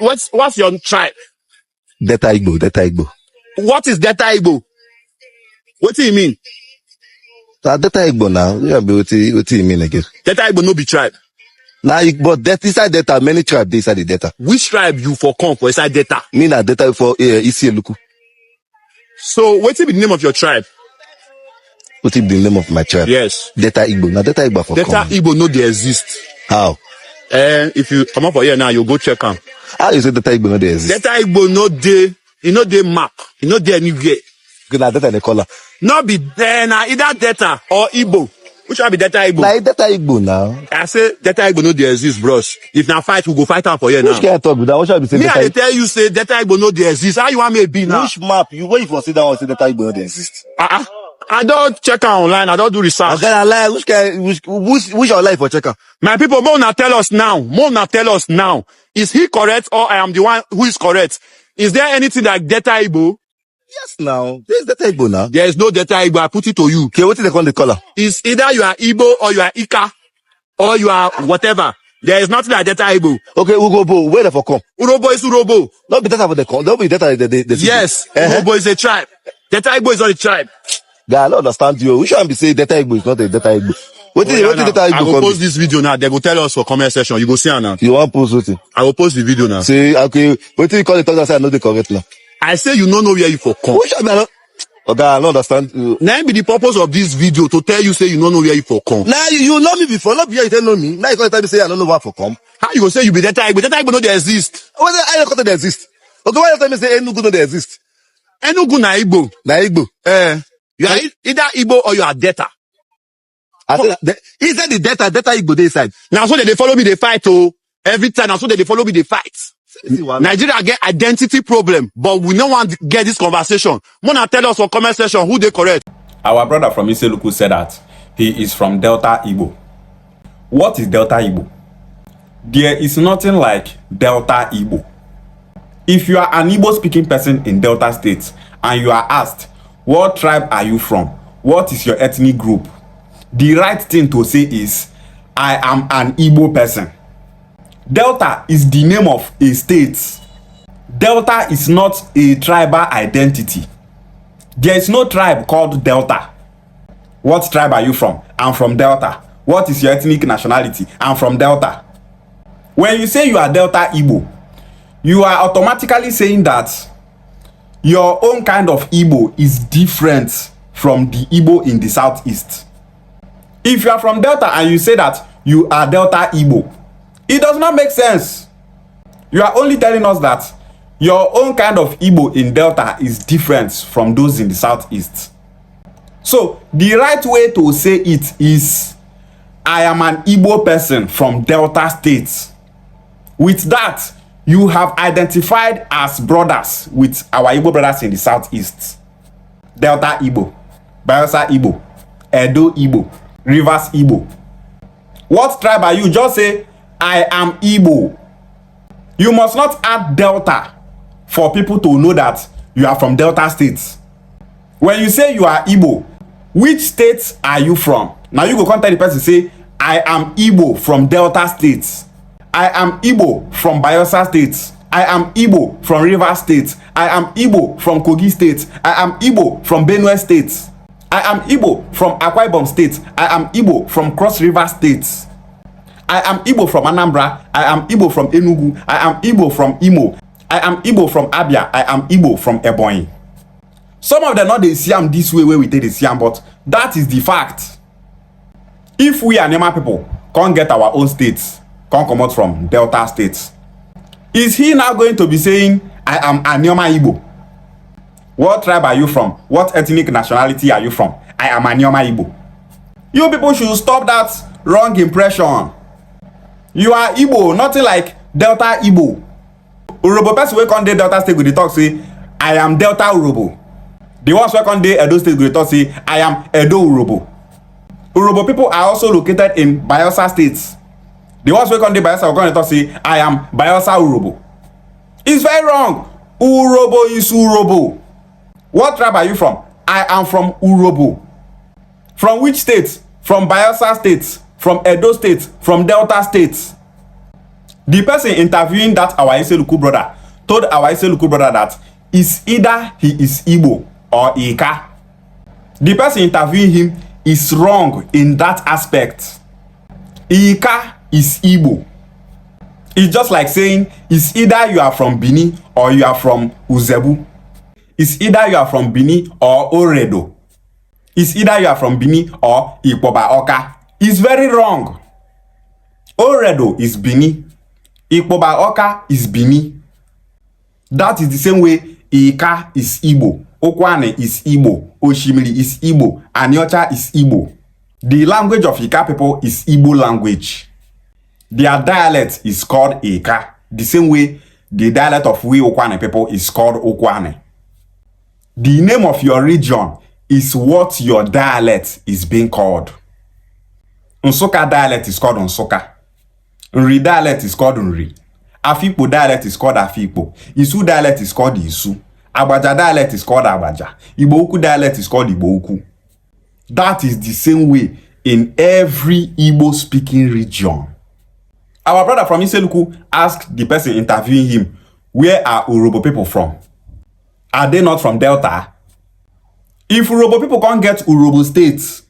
What's your tribe? Delta Igbo, Delta Igbo. What is Delta Igbo? What do you mean? Delta Igbo now. Yeah, but what do you mean again? Delta Igbo no be tribe. Now, but that inside Delta, many tribes inside the Delta. Which tribe you for come for inside Delta? Me na Delta for Isieluku. So what is the name of your tribe? What is the name of my tribe? Yes. Delta Igbo. Now Delta Igbo for Delta Igbo no they exist. How? If you come up for here now, you go check them. How you say Delta Igbo no they exist? Delta Igbo no they, you know they map, you know they anywhere. Good na Delta they color. Not be there now, either Delta or Igbo. Which one be Delta Igbo? Now Delta Igbo now. I say Delta Igbo no they exist, bros. If now fight, we go fight out for here now. Which can I talk with that? What should I be saying? Me, I tell you say Delta Igbo no they exist. How you want me to be now? Which map? You wait for sit down and say Delta Igbo no they exist. I don't check out online. I don't do research. Okay, I lie. Which your life for checker? My people, Mona tell us now. Mona tell us now. Is he correct or I am the one who is correct? Is there anything like Delta Igbo? Yes, now. There's Delta Igbo now. There is no Delta Igbo. I put it to you. Okay, what is they call the color? It's either you are Igbo or you are Ika or you are whatever. There is nothing like Delta Igbo. Okay, Urobo, where the for come? Urobo is Urobo. Not be Delta for the come. Don't be Delta the yes, Urobo is a tribe. Delta Igbo is not a tribe. Guy, I don't understand you. We shouldn't be saying Delta Igbo is not a Delta Igbo. What is Delta Igbo? I will post this video now. They will tell us for comment section. You go see her now. You want post what? I will post the video now. Say, okay, what do you call it? I say I know the correct now. I say you don't know where you for come. Which I don't. Okay, I don't understand you. Now be the purpose of this video to tell you say you don't know where you for come. Now you know me before, not before you tell me. Now you can't tell me say I don't know where for come. How you go say you be Delta Igbo? Delta Igbo no they exist. What say I don't they exist? Okay, why you tell me say Enugu no they exist? Enugu na Igbo. Na Igbo. You are either Igbo or you are Delta. I said inside the Delta Igbo they side. Now so they follow me they fight oh. Every time now so they follow me they fight. Nigeria get identity problem, but we no want to get this conversation. Mona tell us for comment section who they correct. Our brother from Iseluku said that he is from Delta Igbo. What is Delta Igbo? There is nothing like Delta Igbo. If you are an Igbo speaking person in Delta State and you are asked, what tribe are you from? What is your ethnic group? The right thing to say is, I am an Igbo person. Delta is the name of a state. Delta is not a tribal identity. There is no tribe called Delta. What tribe are you from? I'm from Delta. What is your ethnic nationality? I'm from Delta. When you say you are Delta Igbo, you are automatically saying that your own kind of Igbo is different from the Igbo in the southeast. If you are from Delta and you say that you are Delta Igbo, it does not make sense. You are only telling us that your own kind of Igbo in Delta is different from those in the southeast. So the right way to say it is, I am an Igbo person from Delta State. With that, you have identified as brothers with our Igbo brothers in the southeast. Delta Igbo, Bayelsa Igbo, Edo Igbo, Rivers Igbo. What tribe are you? Just say, I am Igbo. You must not add Delta for people to know that you are from Delta State. When you say you are Igbo, which state are you from? Now you go contact the person say, I am Igbo from Delta State. I am Igbo from Bayelsa State. I am Igbo from Rivers State. I am Igbo from Kogi State. I am Igbo from Benue State. I am Igbo from Akwa Ibom State. I am Igbo from Cross River State. I am Igbo from Anambra. I am Igbo from Enugu. I am Igbo from Imo. I am Igbo from Abia. I am Igbo from Ebonyi. Some of them not they see am this way where we take the see am, but that is the fact. If we are Nema people can't get our own states, can't come out from Delta states, is he now going to be saying, I am Anioma Igbo? What tribe are you from? What ethnic nationality are you from? I am Anioma Igbo. You people should stop that wrong impression. You are Igbo, nothing like Delta Igbo. Urobo person wey come dey Delta State go dey talk say, I am Delta Urobo. The ones wey come dey Edo State go dey talk say, I am Edo Urobo. Urobo people are also located in Bayelsa State. The ones wey come dey Bayelsa go come dey talk say, I am Bayelsa Urobo. It's very wrong. Urobo is Urobo. What tribe are you from? I am from Urobo. From which state? From Bayelsa State. From Edo State. From Delta State. The person interviewing that our Iseluku brother told our Iseluku brother that is either he is Igbo or Ika. The person interviewing him is wrong in that aspect. Ika is Igbo. It's just like saying it's either you are from Bini or you are from Uzebu. It's either you are from Bini or Oredo. It's either you are from Bini or Ikpoba Oka. It's very wrong. Oredo is Bini. Ikpoba Oka is Bini. That is the same way Ika is Igbo. Okwane is Igbo. Oshimiri is Igbo. Anyocha is Igbo. The language of Ika people is Igbo language. Their dialect is called Ika. The same way the dialect of we Okwane people is called Okwane. The name of your region is what your dialect is being called. Nsukka dialect is called Nsukka. Nri dialect is called Nri. Afikpo dialect is called Afikpo. Isu dialect is called Isu. Agbaja dialect is called Agbaja. Igbo Ukwu dialect is called Igbo Ukwu. That is the same way in every Igbo speaking region. Our brother from Iseluku asked the person interviewing him, where are Urobo people from? Are they not from Delta? If Urobo people can't get Urobo states,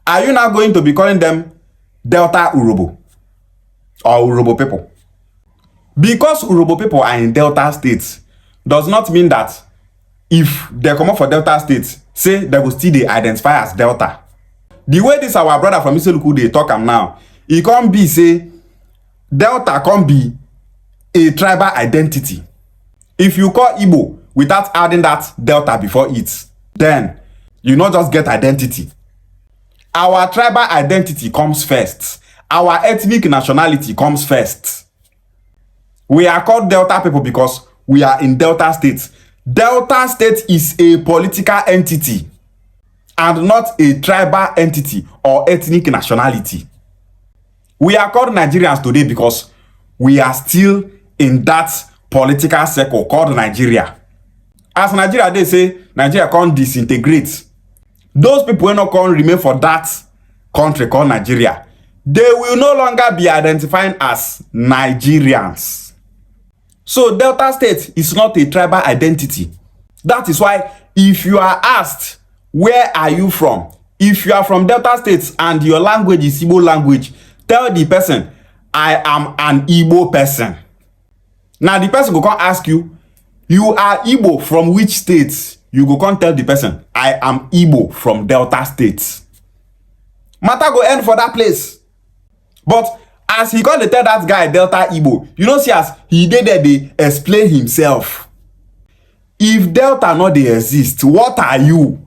are you now going to be calling them Delta Urobo or Urobo people? Because Urobo people are in Delta states does not mean that if they come up for Delta states, say they will still they identify as Delta. The way this our brother from Iseluku they talk am now, it can't be say Delta can't be a tribal identity. If you call Igbo without adding that Delta before it, then you not just get identity. Our tribal identity comes first. Our ethnic nationality comes first. We are called Delta people because we are in Delta State. Delta State is a political entity and not a tribal entity or ethnic nationality. We are called Nigerians today because we are still in that political circle called Nigeria. As Nigeria, they say Nigeria can't disintegrate. Those people will not come remain for that country called Nigeria. They will no longer be identifying as Nigerians. So Delta State is not a tribal identity. That is why if you are asked, where are you from? If you are from Delta State and your language is Igbo language, tell the person, I am an Igbo person. Now the person will come ask you, you are Igbo from which state? You go come tell the person, I am Igbo from Delta State. Matter go end for that place. But as he gonna tell that guy Delta Igbo, you know see as he did there they explain himself. If Delta not they exist, what are you?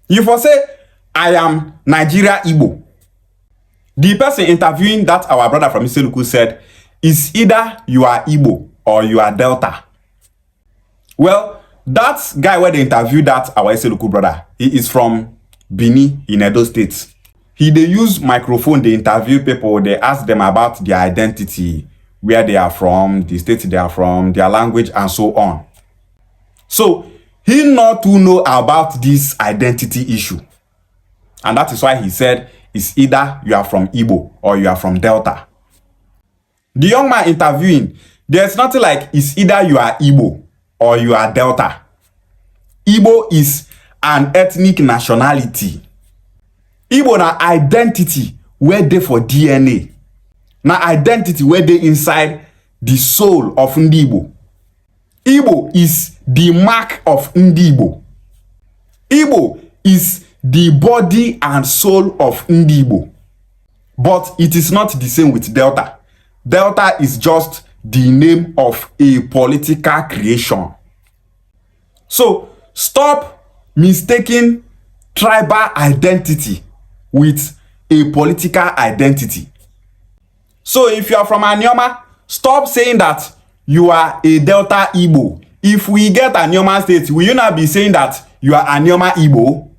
You for say, I am Nigeria Igbo. The person interviewing that our brother from Iseluku said, is either you are Igbo or you are Delta. Well, that guy where they interviewed that our Iseluku brother, he is from Bini in Edo State. They use microphone, they interview people, they ask them about their identity, where they are from, the state they are from, their language, and so on. So, he not to know about this identity issue. And that is why he said, it's either you are from Igbo or you are from Delta. The young man interviewing, there's nothing like it's either you are Igbo or you are Delta. Igbo is an ethnic nationality. Igbo na identity where they for DNA. Na identity where they inside the soul of Igbo. Igbo is the mark of Igbo. Igbo is the body and soul of Igbo. But it is not the same with Delta. Delta is just the name of a political creation. So stop mistaking tribal identity with a political identity. So if you are from Anioma, stop saying that you are a Delta Igbo. If we get Anioma State, will you not be saying that you are Anioma Igbo?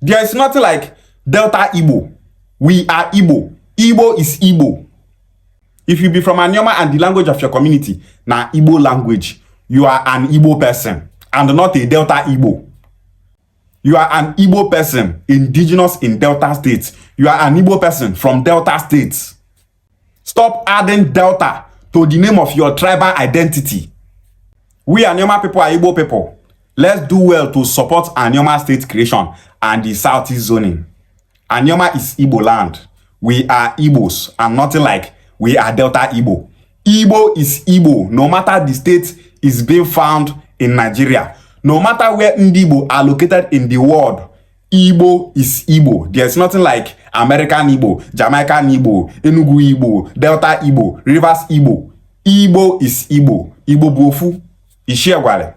There is nothing like Delta Igbo. We are Igbo. Igbo is Igbo. If you be from Anioma and the language of your community, na Igbo language, you are an Igbo person and not a Delta Igbo. You are an Igbo person, indigenous in Delta States. You are an Igbo person from Delta States. Stop adding Delta to the name of your tribal identity. We Anioma people are Igbo people. Let's do well to support Anioma state creation and the Southeast zoning. Anioma is Igbo land. We are Igbos and nothing like we are Delta Igbo. Igbo is Igbo no matter the state is being found in Nigeria. No matter where Igbo are located in the world, Igbo is Igbo. There's nothing like American Igbo, Jamaican Igbo, Enugu Igbo, Delta Igbo, Rivers Igbo. Igbo is Igbo. Igbo bofu. Ishiagwale.